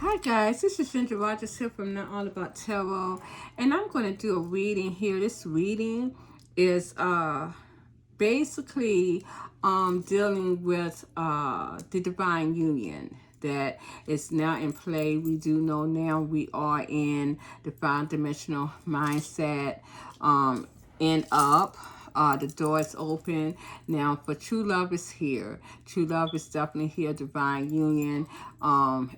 Hi guys, this is Ginger Rogers here from Not All About Tarot, and I'm going to do a reading here. This reading is basically dealing with the divine union that is now in play. We do know now we are in divine dimensional mindset, and up. The door is open now. For true love is here. True love is definitely here. Divine union.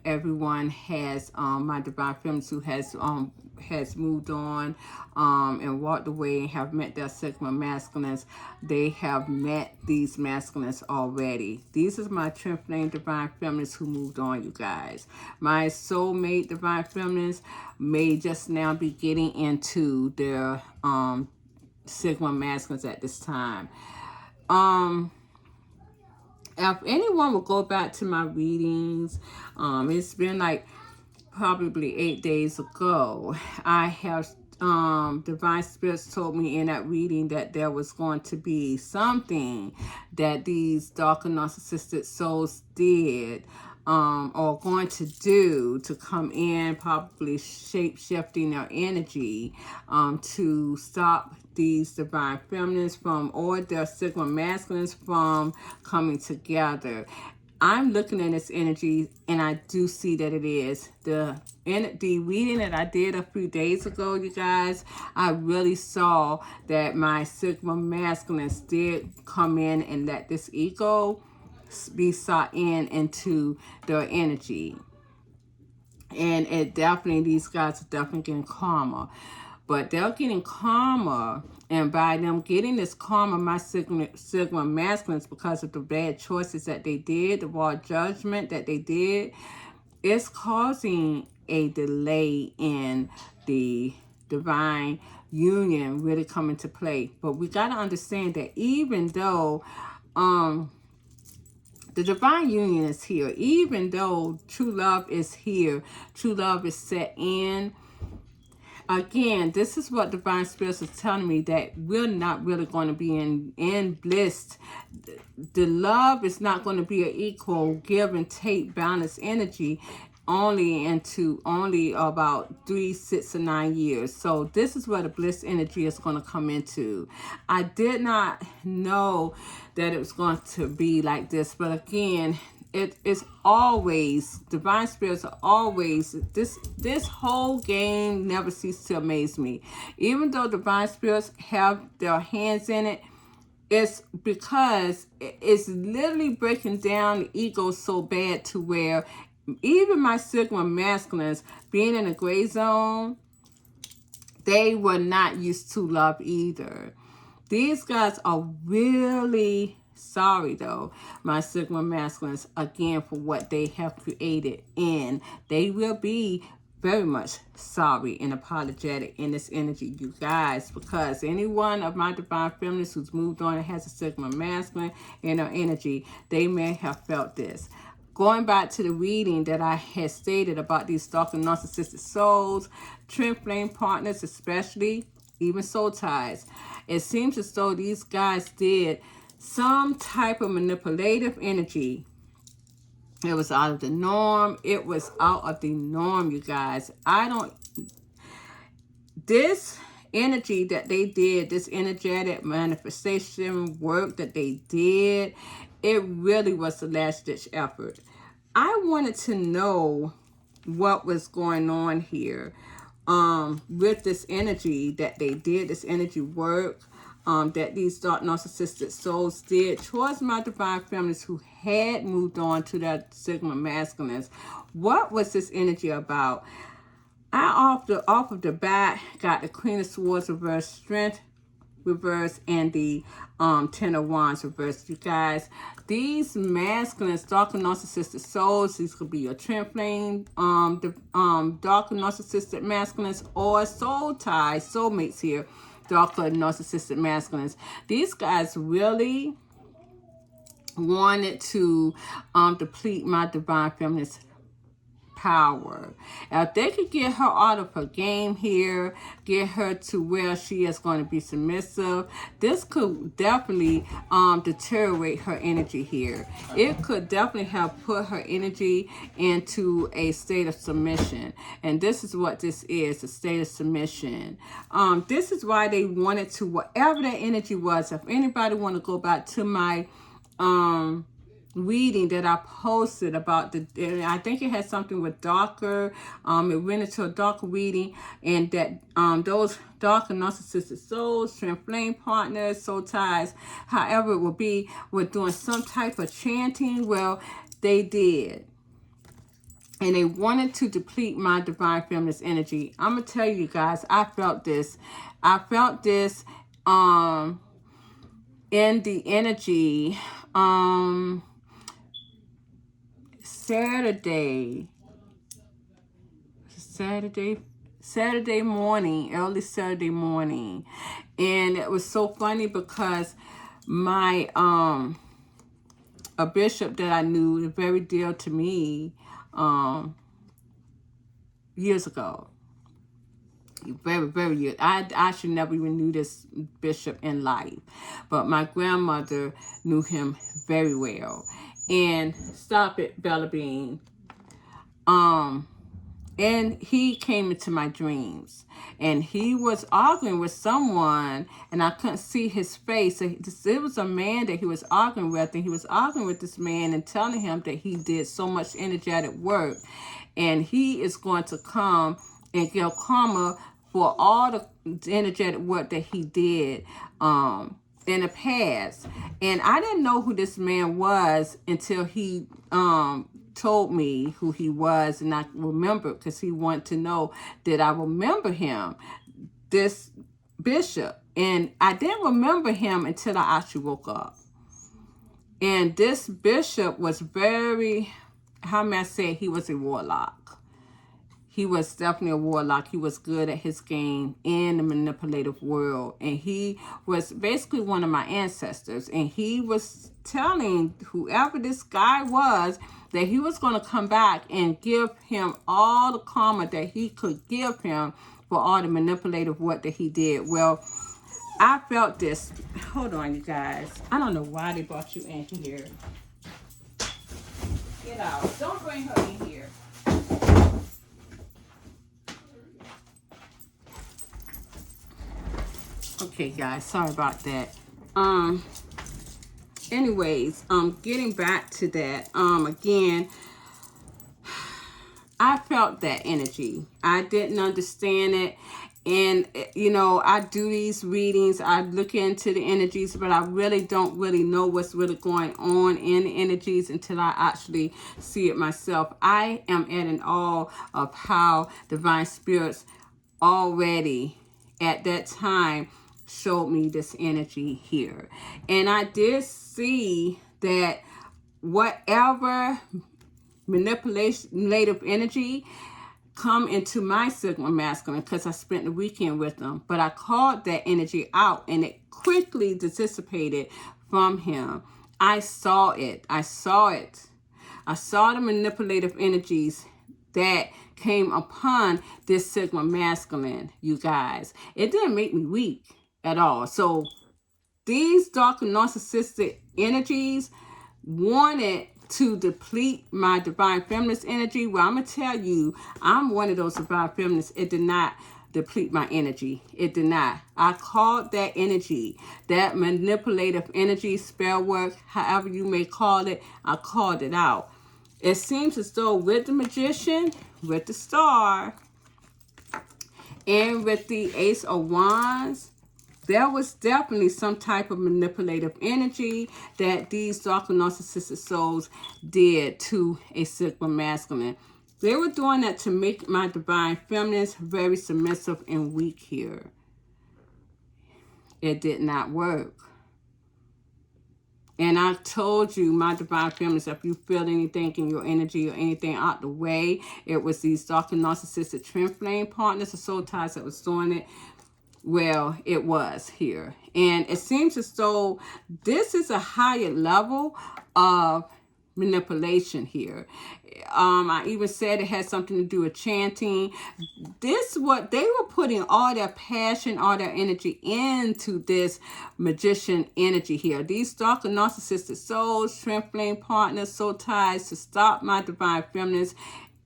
Everyone has my divine feminines who has moved on and walked away and have met their Sigma masculines. They have met these masculines already. These are my twin flame divine feminines who moved on, you guys. My soulmate divine feminines may just now be getting into their Sigma masculines at this time. If anyone will go back to my readings, it's been like probably 8 days ago. I have divine spirits told me in that reading that there was going to be something that these darker narcissistic souls did or going to do to come in, probably shape shifting their energy to stop these divine feminines from, or their Sigma masculines from coming together. I'm looking at this energy and I do see that it is. The reading that I did a few days ago, you guys, I really saw that my Sigma masculines did come in and let this ego be sought into their energy. And it definitely, these guys are definitely getting karma. But they're getting karma, and by them getting this karma, my Sigma masculines, because of the bad choices that they did, the raw judgment that they did, it's causing a delay in the divine union really coming to play. But we got to understand that even though the divine union is here, even though true love is here, true love is set in. Again, this is what divine spirits is telling me, that we're not really going to be in bliss. The love is not going to be an equal give and take balance energy only about 3, 6, or 9 years. So this is where the bliss energy is going to come into. I did not know that it was going to be like this, but again, it is always, divine spirits are always, this whole game never ceases to amaze me. Even though divine spirits have their hands in it, it's because it's literally breaking down the ego so bad to where even my Sigma masculines being in a gray zone, they were not used to love either. These guys are really sorry, though, my Sigma masculines, again, for what they have created. And they will be very much sorry and apologetic in this energy, you guys, because any one of my divine feminines who's moved on and has a Sigma masculine in her energy, they may have felt this. Going back to the reading that I had stated about these stalker narcissistic souls, twin flame partners especially, even soul ties, it seems as though these guys did some type of manipulative energy. It was out of the norm. It was out of the norm, you guys. This energy that they did, this energetic manifestation work that they did, it really was the last ditch effort. I wanted to know what was going on here with this energy that they did, this energy work that these dark narcissistic souls did towards my divine feminines who had moved on to their Sigma masculines. What was this energy about? I off of the bat got the Queen of Swords reverse, Strength reverse, and the Ten of Wands reverse. You guys, these masculine darker narcissistic souls, these could be your twin flame darker narcissistic masculines, or soul ties, soulmates here, darker narcissistic masculines. These guys really wanted to deplete my divine feminines power. If they could get her out of her game here, get her to where she is going to be submissive, this could definitely deteriorate her energy here. It could definitely have put her energy into a state of submission. And this is what this is, a state of submission. This is why they wanted to, whatever that energy was, if anybody want to go back to my reading that I posted about I think it had something with darker, it went into a darker reading, and that those darker narcissistic souls, twin flame partners, soul ties, however it will be, were doing some type of chanting. Well, they did. And they wanted to deplete my divine feminist energy. I'm going to tell you guys, I felt this. I felt this in the energy Saturday morning, early Saturday morning. And it was so funny because my a bishop that I knew, very dear to me, years ago. Very, very years. I actually never even knew this bishop in life. But my grandmother knew him very well. And stop it, Bella Bean. And he came into my dreams. And he was arguing with someone, and I couldn't see his face. So it was a man that he was arguing with, and he was arguing with this man and telling him that he did so much energetic work, and he is going to come and give karma for all the energetic work that he did in the past. And I didn't know who this man was until he told me who he was, and I remembered, because he wanted to know that I remember him, this bishop. And I didn't remember him until I actually woke up. And this bishop was very, how may I say, he was a warlock. He was definitely a warlock. He was good at his game in the manipulative world. And he was basically one of my ancestors. And he was telling whoever this guy was that he was going to come back and give him all the karma that he could give him for all the manipulative work that he did. Well, I felt this. Hold on, you guys. I don't know why they brought you in here. Get out. Don't bring her in here. Okay, guys, sorry about that. Anyways, getting back to that, again, I felt that energy. I didn't understand it. And, you know, I do these readings. I look into the energies, but I really don't really know what's really going on in the energies until I actually see it myself. I am at an awe of how divine spirits already at that time showed me this energy here. And I did see that whatever manipulative energy come into my Sigma masculine, because I spent the weekend with them, but I called that energy out and it quickly dissipated from him. I saw it. I saw the manipulative energies that came upon this Sigma masculine, you guys. It didn't make me weak at all. So these dark narcissistic energies wanted to deplete my divine feminist energy. Well, I'm going to tell you, I'm one of those divine feminists. It did not deplete my energy. It did not. I called that energy, that manipulative energy, spell work, however you may call it, I called it out. It seems as though with the magician, with the star, and with the Ace of Wands, there was definitely some type of manipulative energy that these dark narcissistic souls did to a Sigma masculine. They were doing that to make my divine feminines very submissive and weak here. It did not work. And I told you, my divine feminines, if you feel anything in your energy or anything out the way, it was these dark narcissistic twin flame partners or soul ties that was doing it. Well, it was here. And it seems as though this is a higher level of manipulation here. I even said it had something to do with chanting. This what they were putting all their passion, all their energy into this magician energy here. These stalker narcissistic souls, twin flame partners, soul ties to stop my divine feminines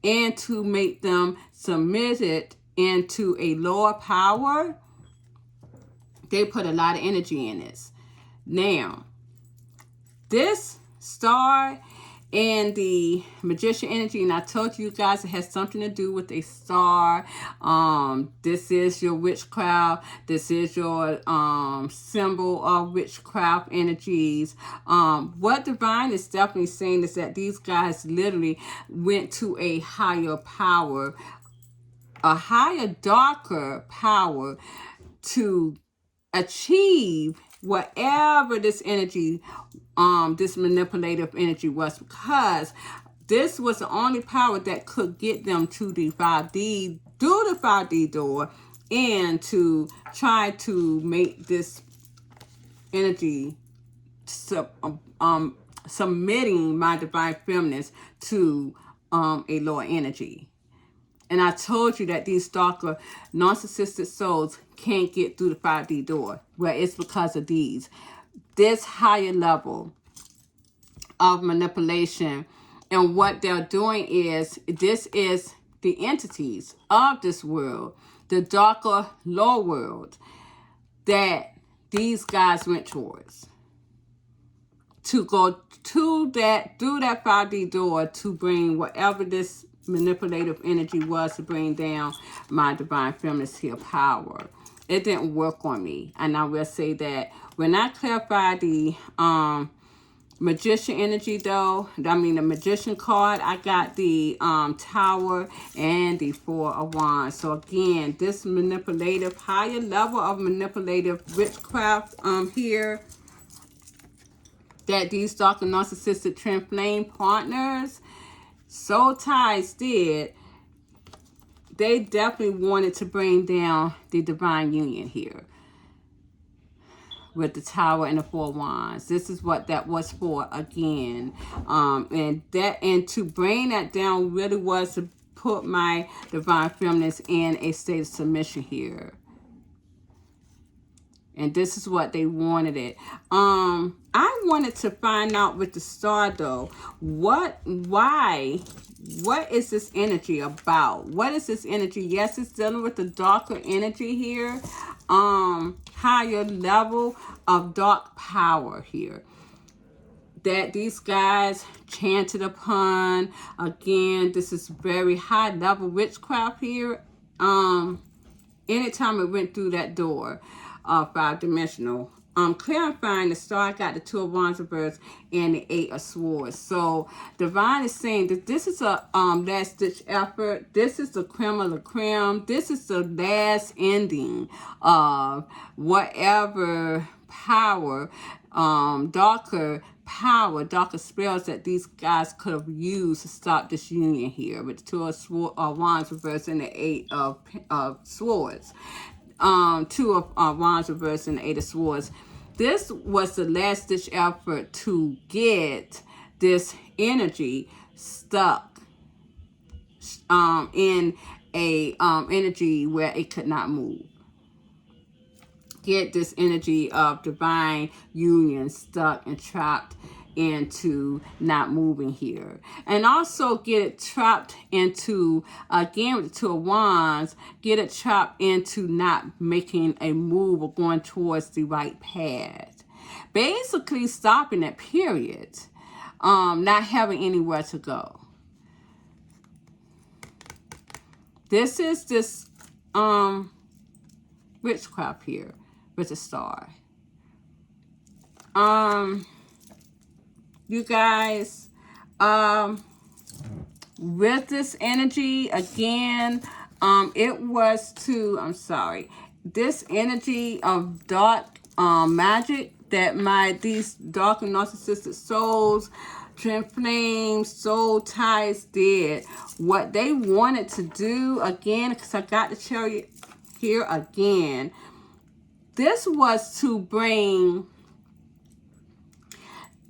and to make them submitted into a lower power. They put a lot of energy in this. Now, this star and the magician energy, and I told you guys it has something to do with a star. This is your witchcraft. This is your symbol of witchcraft energies. What divine is definitely saying is that these guys literally went to a higher power, a higher, darker power to achieve whatever this energy, this manipulative energy was, because this was the only power that could get them to the 5D, do the 5D door, and to try to make this energy submitting my divine feminines to a lower energy. And I told you that these stalker narcissistic souls can't get through the 5D door. Well, it's because of these. This higher level of manipulation. And what they're doing is, this is the entities of this world, the darker lower world that these guys went towards. To go to that, through that 5D door to bring whatever this manipulative energy was to bring down my divine feminist here power. It didn't work on me. And I will say that when I clarified the magician energy though, I mean the magician card, I got the Tower and the Four of Wands. So again, this manipulative, higher level of manipulative witchcraft here that these stalker narcissistic twin flame partners, soul ties did, they definitely wanted to bring down the divine union here with the Tower and the Four Wands. This is what that was for again. And to bring that down really was to put my divine feminines in a state of submission here. And this is what they wanted it. I wanted to find out with the star though, what is this energy about? What is this energy? Yes, it's dealing with the darker energy here. Higher level of dark power here that these guys chanted upon. Again, this is very high level witchcraft here. Anytime it went through that door, 5-dimensional. Clarifying the star, I got the Two of Wands reversed and the Eight of Swords. So divine is saying that this is a last ditch effort. This is the creme of the creme. This is the last ending of whatever power, darker power, darker spells that these guys could have used to stop this union here with the Two of Wands reversed and the Eight of Swords. Two of Wands reversed and the Eight of Swords. This was the last ditch effort to get this energy stuck in a energy where it could not move. Get this energy of divine union stuck and trapped into not moving here, and also get it trapped into, again with the Two of Wands, get it trapped into not making a move or going towards the right path, basically stopping that period, not having anywhere to go. This is this witchcraft here with the star. You guys, with this energy, again, it was to, this energy of dark magic that these dark and narcissistic souls, twin flames, soul ties did. What they wanted to do, again, because I got to tell you here again, this was to bring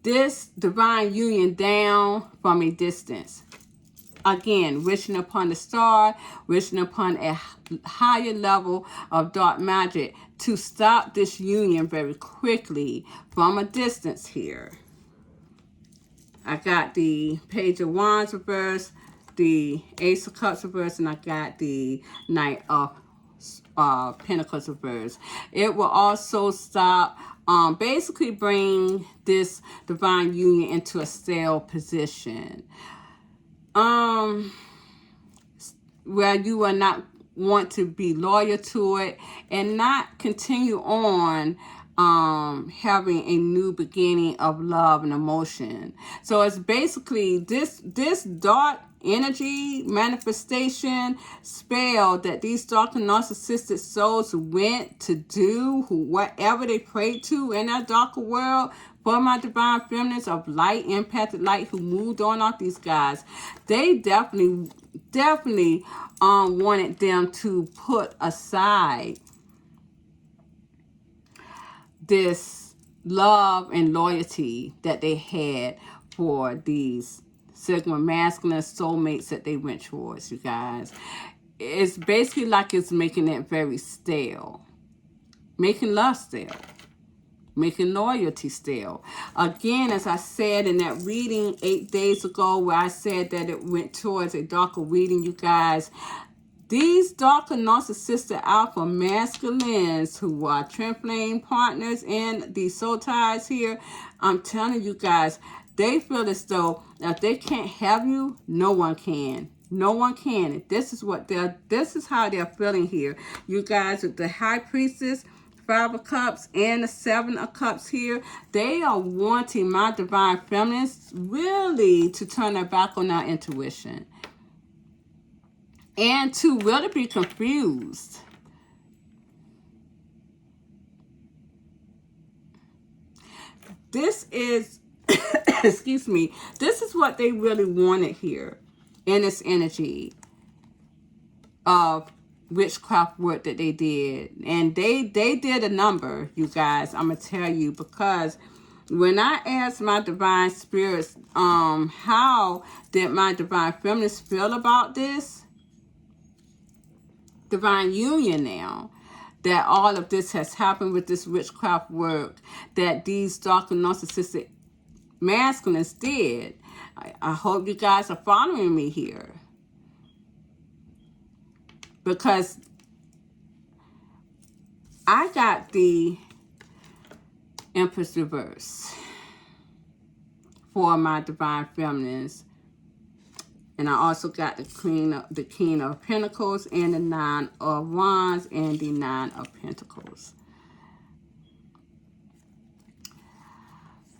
this divine union down from a distance. Again, wishing upon the star, wishing upon a higher level of dark magic to stop this union very quickly from a distance here. I got the Page of Wands reverse, the Ace of Cups reverse, and I got the Knight of Pentacles reverse. It will also stop, basically bring this divine union into a stale position. Where you will not want to be loyal to it and not continue on having a new beginning of love and emotion. So it's basically this dark energy manifestation spell that these dark and narcissistic souls went to do, whatever they prayed to in that darker world. For my divine feminines of light, empathic light, who moved on off these guys, they definitely wanted them to put aside this love and loyalty that they had for these Sigma masculine soulmates that they went towards, you guys. It's basically like it's making it very stale. Making love stale. Making loyalty stale. Again, as I said in that reading 8 days ago, where I said that it went towards a darker reading, you guys, these darker narcissistic alpha masculines who are twin flame partners in these soul ties here, I'm telling you guys, they feel as though if they can't have you, no one can. No one can. This is how they're feeling here. You guys, with the High Priestess, 5 of Cups, and the 7 of Cups here, they are wanting my divine feminines really to turn their back on our intuition. And to really be confused. This is, excuse me, this is what they really wanted here in this energy of witchcraft work that they did. And they did a number, you guys, I'm going to tell you, because when I asked my divine spirits, how did my divine feminines feel about this divine union now, that all of this has happened with this witchcraft work that these dark and narcissistic masculines did. I hope you guys are following me here. Because I got the Empress reverse for my divine feminines. And I also got the King of Pentacles and the 9 of Wands and the 9 of Pentacles.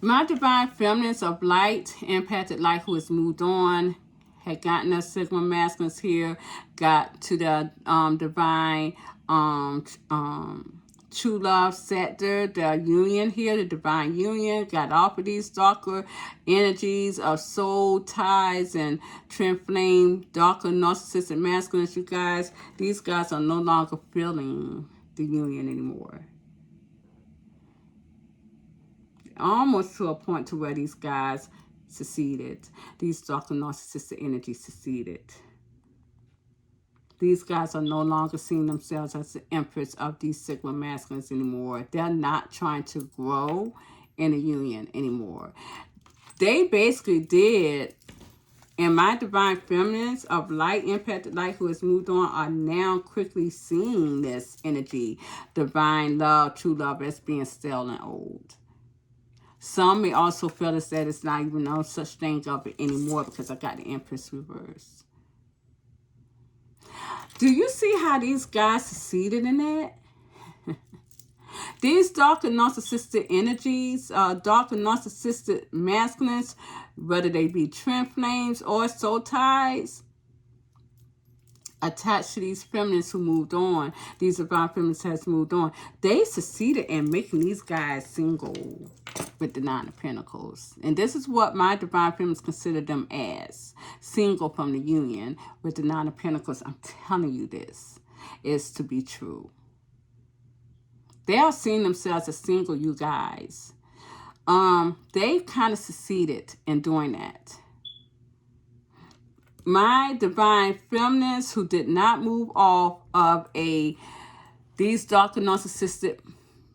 My divine feminines of light, empathic light, who has moved on, had gotten us Sigma masculines here, got to the divine true love sector, the union here, the divine union, got off of these darker energies of soul ties and twin flame, darker narcissistic masculines, you guys. These guys are no longer feeling the union anymore. Almost to a point to where these guys seceded. These darker narcissistic energies seceded. These guys are no longer seeing themselves as the empress of these Sigma masculines anymore. They're not trying to grow in a union anymore. They basically did, and my divine feminines of light, empathic light, who has moved on, are now quickly seeing this energy, divine love, true love, as being stale and old. Some may also feel as that it's not even no such thing of it anymore because I got the Empress reverse. Do you see how these guys succeeded in that? These dark and narcissistic energies, dark and narcissistic masculines, whether they be twin flames or soul ties, attached to these feminines who moved on, these divine feminines has moved on, they succeeded in making these guys single with the 9 of Pentacles. And this is what my divine feminines consider them as, single from the union with the 9 of Pentacles. I'm telling you, this is to be true. They are seeing themselves as single, you guys. They kind of succeeded in doing that. My divine feminines who did not move off of these darker narcissistic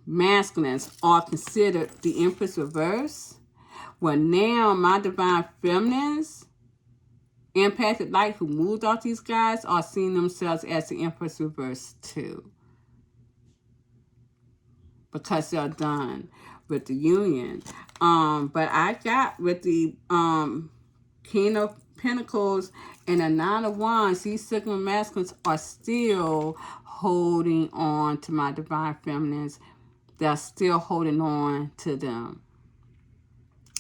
masculines are considered the Empress reverse. Well, now my divine feminines, empathic light who moved off these guys, are seeing themselves as the Empress reverse too, because they're done with the union. But I got with the King of Pentacles and the Nine of Wands, these Sigma masculines are still holding on to my divine feminines. They're still holding on to them.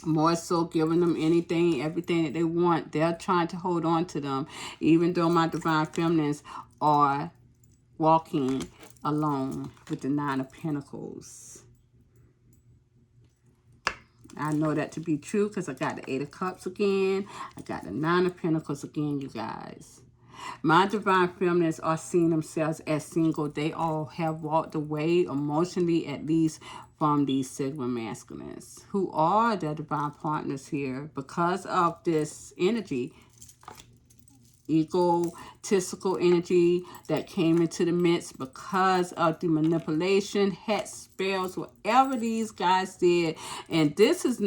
More so giving them anything, everything that they want. They're trying to hold on to them, even though my divine feminines are walking alone with the Nine of Pentacles. I know that to be true because I got the Eight of Cups again. I got the Nine of Pentacles again, you guys. My divine feminines are seeing themselves as single. They all have walked away emotionally, at least from these Sigma masculines, who are their divine partners here because of this energy. Egotistical energy that came into the midst because of the manipulation, hex, spells, whatever these guys did. And this is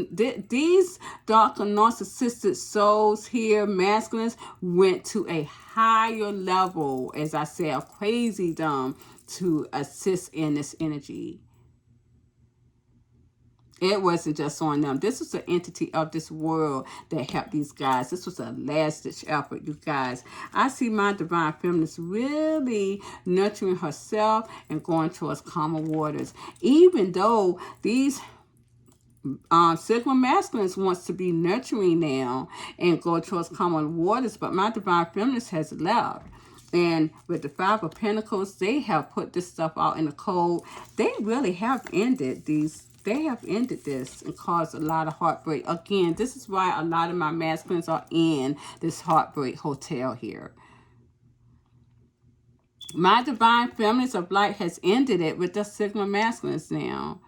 these darker narcissistic souls here, masculines, went to a higher level, as I said, of crazydom to assist in this energy. It wasn't just on them. This was an entity of this world that helped these guys. This was a last-ditch effort, you guys. I see my divine feminist really nurturing herself and going towards calmer waters. Even though these Sigma masculines wants to be nurturing now and go towards calmer waters, but my divine feminist has left. And with the Five of Pentacles, they have put this stuff out in the cold. They really have ended these. They have ended this and caused a lot of heartbreak. Again, this is why a lot of my masculines are in this heartbreak hotel here. My divine feminines of light has ended it with the Sigma masculines now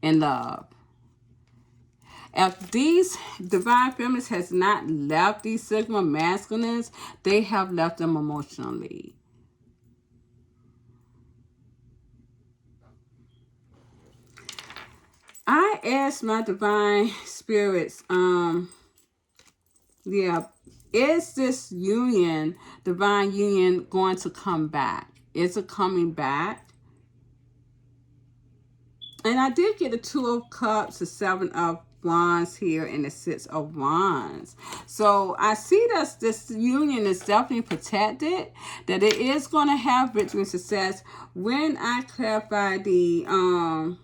in love. If these divine feminines has not left these Sigma masculines, they have left them emotionally. I asked my divine spirits, is this union, divine union, going to come back? Is it coming back? And I did get the Two of Cups, the Seven of Wands here, and the Six of Wands. So I see that this union is definitely protected, that it is going to have victory and success. When I clarify the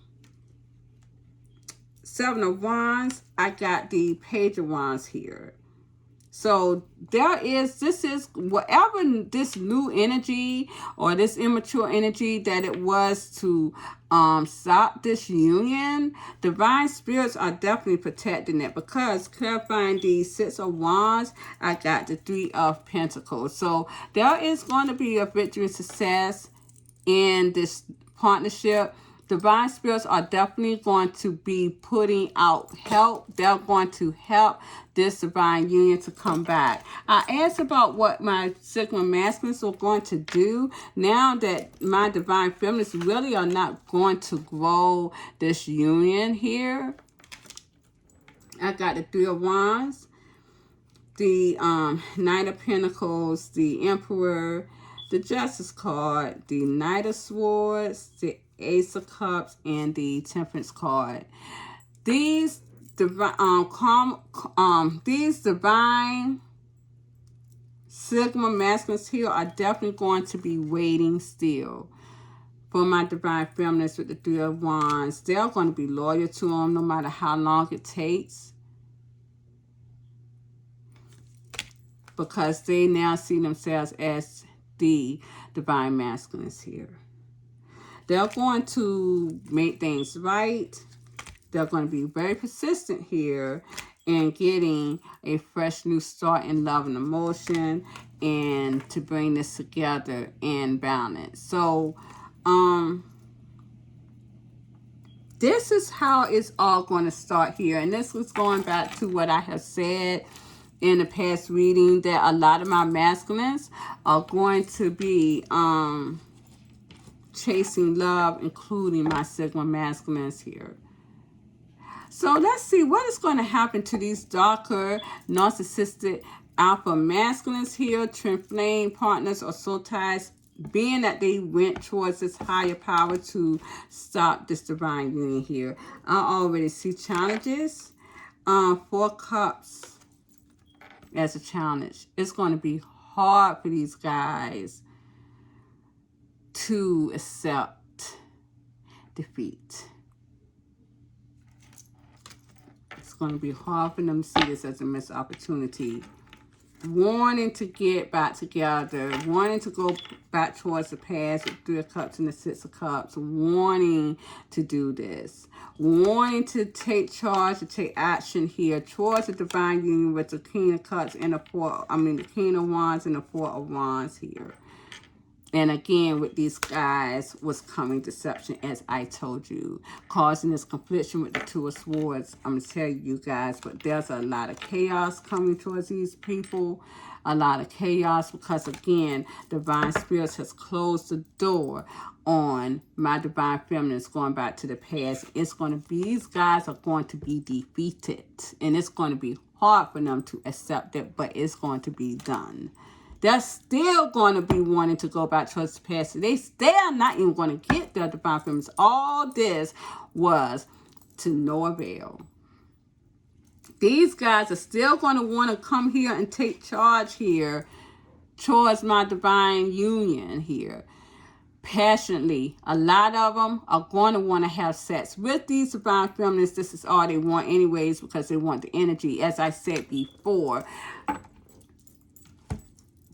Seven of Wands, I got the Page of Wands here. So this is whatever this new energy or this immature energy that it was to stop this union, divine spirits are definitely protecting it, because clarifying the Six of Wands, I got the Three of Pentacles. So there is going to be a victory and success in this partnership. Divine spirits are definitely going to be putting out help. They're going to help this divine union to come back. I asked about what my Sigma masculines are going to do now that my divine feminines really are not going to grow this union here. I got the Three of Wands, the Knight of Pentacles, the Emperor, the Justice card, the Knight of Swords, the Ace of Cups, and the Temperance card. These divine Sigma masculines here are definitely going to be waiting still for my divine feminines with the Three of Wands. They're going to be loyal to them no matter how long it takes, because they now see themselves as the divine masculines here. They're going to make things right. They're going to be very persistent here in getting a fresh new start in love and emotion, and to bring this together in balance. So, this is how it's all going to start here. And this was going back to what I have said in the past reading, that a lot of my masculines are going to be chasing love, including my Sigma masculines here. So let's see what is going to happen to these darker, narcissistic alpha masculines here, twin flame partners or soul ties, being that they went towards this higher power to stop this divine union here. I already see challenges. 4 cups as a challenge. It's going to be hard for these guys to accept defeat. It's going to be hard for them to see this as a missed opportunity. Wanting to get back together, wanting to go back towards the past with 3 of Cups and the 6 of Cups, wanting to do this, wanting to take charge, to take action here towards the divine union with the King of Cups and the King of Wands and the 4 of Wands here. And again, with these guys was coming deception, as I told you, causing this confliction with the 2 of Swords. I'm going to tell you guys, but there's a lot of chaos coming towards these people. A lot of chaos because, again, divine spirits has closed the door on my divine feminines going back to the past. It's going to be, these guys are going to be defeated. And it's going to be hard for them to accept it, but it's going to be done. They're still going to be wanting to go back towards the past. They're not even going to get their divine feminines. All this was to no avail. These guys are still going to want to come here and take charge here towards my divine union here. Passionately. A lot of them are going to want to have sex with these divine feminines. This is all they want anyways, because they want the energy. As I said before,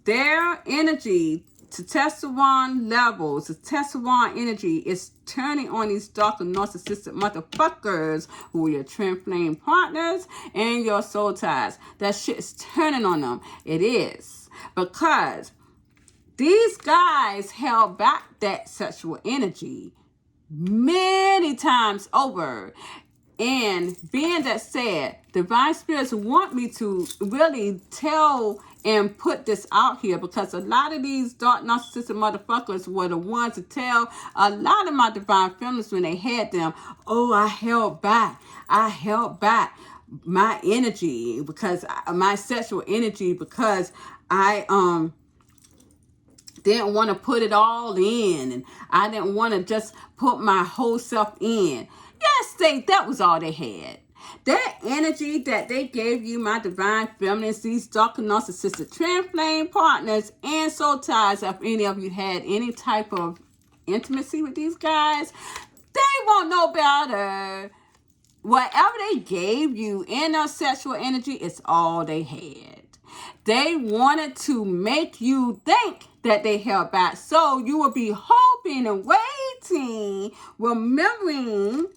their energy to testosterone levels, the testosterone energy is turning on these darker narcissistic motherfuckers who are your twin flame partners and your soul ties. That shit is turning on them. It is. Because these guys held back that sexual energy many times over. And being that said, divine spirits want me to really tell and put this out here, because a lot of these dark narcissistic motherfuckers were the ones to tell a lot of my divine feminines when they had them, oh, I held back my energy, because my sexual energy, because I didn't want to put it all in, and I didn't want to just put my whole self in. Yes, that was all they had. That energy that they gave you, my divine feminines, these dark narcissistic twin flame partners and soul ties, if any of you had any type of intimacy with these guys, they won't know better. Whatever they gave you in their sexual energy, it's all they had. They wanted to make you think that they held back. So you will be hoping and waiting, remembering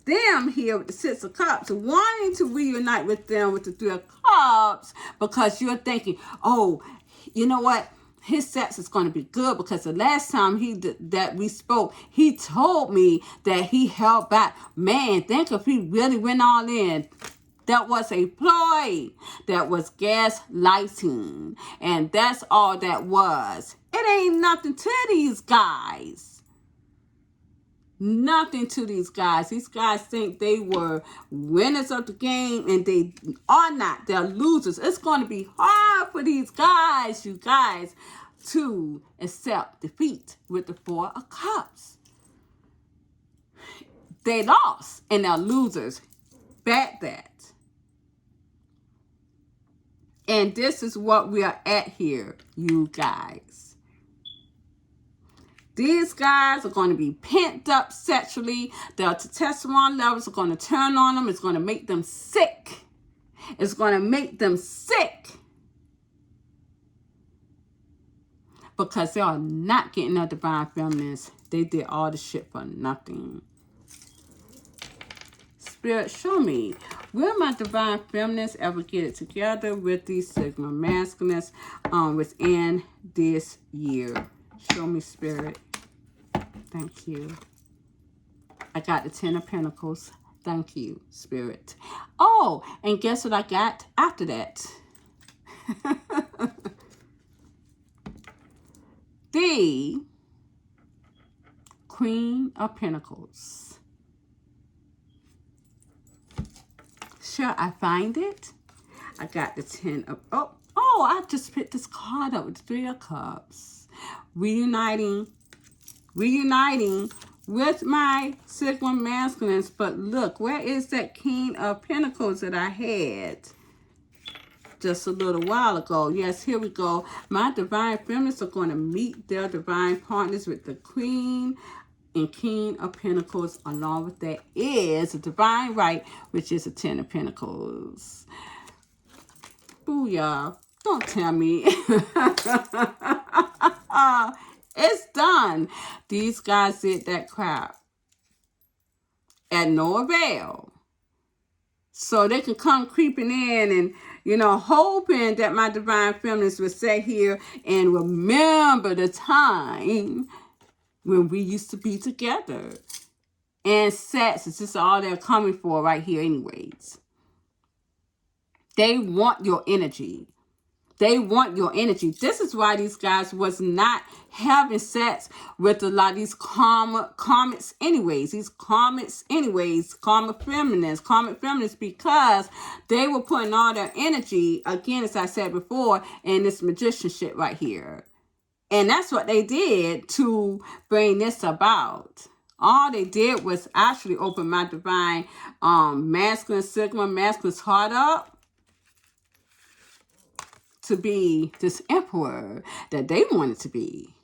them here with the 6 of Cups, wanting to reunite with them with the 3 of Cups, because you're thinking, oh, you know what? His sex is going to be good, because the last time that we spoke, he told me that he held back. Man, think if he really went all in. That was a ploy. That was gaslighting. And that's all that was. It ain't nothing to these guys. Nothing to these guys. These guys think they were winners of the game, and they are not. They're losers. It's going to be hard for these guys, you guys, to accept defeat with the 4 of Cups. They lost, and they're losers. Bet that. And this is what we are at here, you guys. These guys are going to be pent up sexually. Their testosterone levels are going to turn on them. It's going to make them sick. It's going to make them sick. Because they are not getting their divine feminines. They did all the shit for nothing. Spirit, show me, will my divine feminines ever get it together with these Sigma masculines within this year? Show me, Spirit. Thank you. I got the Ten of Pentacles. Thank you, Spirit. Oh, and guess what I got after that? The Queen of Pentacles. Shall I find it? I got the Ten of... Oh, I just picked this card up with the Three of Cups. Reuniting with my Sigma masculines. But look, where is that King of Pentacles that I had just a little while ago? Yes, here we go. My divine feminists are going to meet their divine partners with the Queen and King of Pentacles. Along with that is a divine right, which is a Ten of Pentacles. Booyah. Don't tell me. It's done. These guys did that crap at no avail. So they can come creeping in and, you know, hoping that my divine feminists will sit here and remember the time when we used to be together. And sex is just all they're coming for right here anyways. They want your energy. They want your energy. This is why these guys was not having sex with a lot of these comments anyways. These comments anyways. Karmic feminists, because they were putting all their energy, again, as I said before, in this magician shit right here. And that's what they did to bring this about. All they did was actually open my divine masculine, Sigma masculine's heart up to be this emperor that they wanted to be.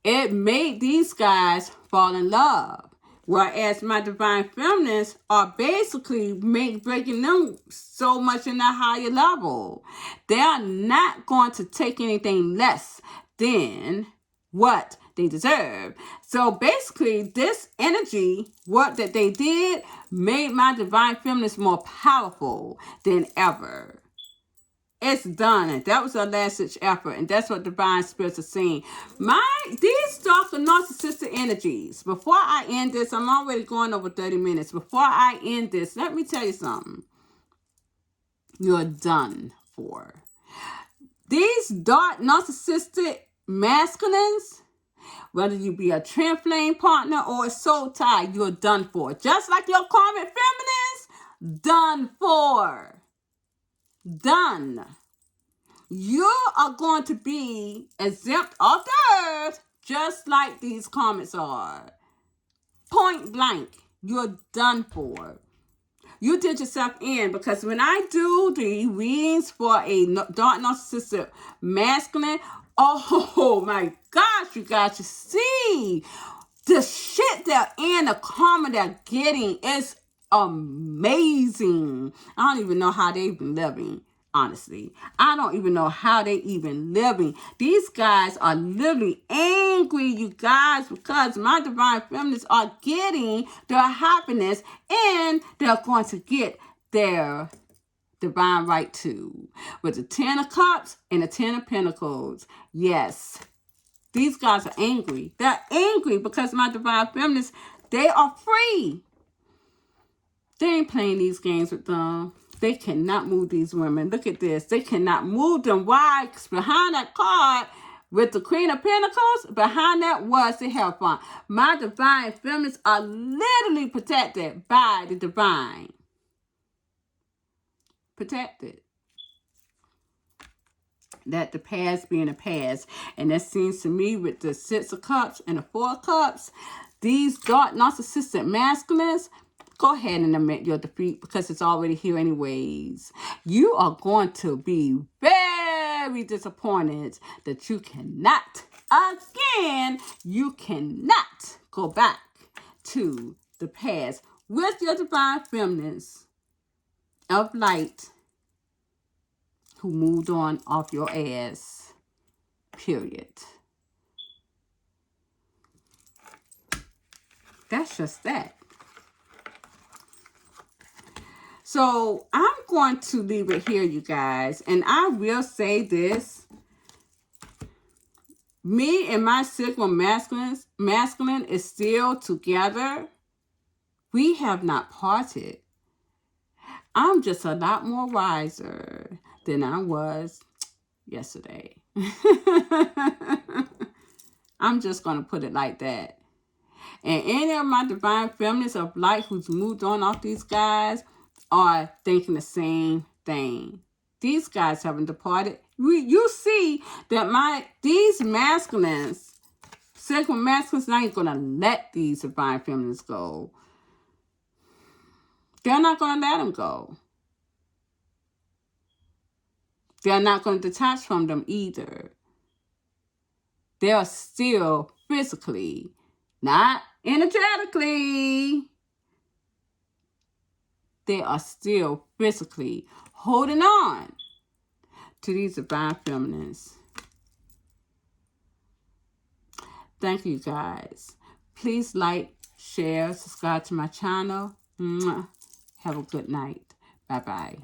It made these guys fall in love. Whereas my divine feminists are basically breaking them so much in a higher level. They are not going to take anything less than what they deserve. So basically, this energy, what that they did, made my divine feminists more powerful than ever. It's done. And that was our last ditch effort. And that's what divine spirits are saying. These dark and narcissistic energies. Before I end this, I'm already going over 30 minutes. Before I end this, let me tell you something. You're done for. These dark narcissistic masculines, whether you be a twin flame partner or a soul tie, you're done for. Just like your karmic feminines, done for. Done. You are going to be exempt off the earth just like these comments are. Point blank. You're done for. You did yourself in, because when I do the readings for a dark narcissistic masculine, oh my gosh, you guys, you see the shit they're in, the karma they're getting is amazing. I don't even know how they've been living, honestly. I don't even know how they even living. These guys are literally angry, you guys, because my divine feminists are getting their happiness and they're going to get their divine right too. With the Ten of Cups and the Ten of Pentacles. Yes. These guys are angry. They're angry because my divine feminists, they are free. They ain't playing these games with them. They cannot move these women. Look at this. They cannot move them. Why? Because behind that card with the Queen of Pentacles, behind that was the Hierophant. My divine feminists are literally protected by the divine. Protected. That the past being a past. And that seems to me with the Six of Cups and the Four of Cups, these dark narcissistic masculines, go ahead and admit your defeat, because it's already here anyways. You are going to be very disappointed that you cannot, again, you cannot go back to the past with your divine feminists of light who moved on off your ass, period. That's just that. So I'm going to leave it here, you guys. And I will say this. Me and my Sigma masculine is still together. We have not parted. I'm just a lot more wiser than I was yesterday. I'm just going to put it like that. And any of my divine feminists of light who's moved on off these guys are thinking the same thing. These guys haven't departed. You see that these masculines, sacred masculines, not even going to let these divine feminists go. They're not going to let them go. They're not going to detach from them either. They are still physically, not energetically. They are still physically holding on to these divine feminines. Thank you, guys. Please like, share, subscribe to my channel. Have a good night. Bye-bye.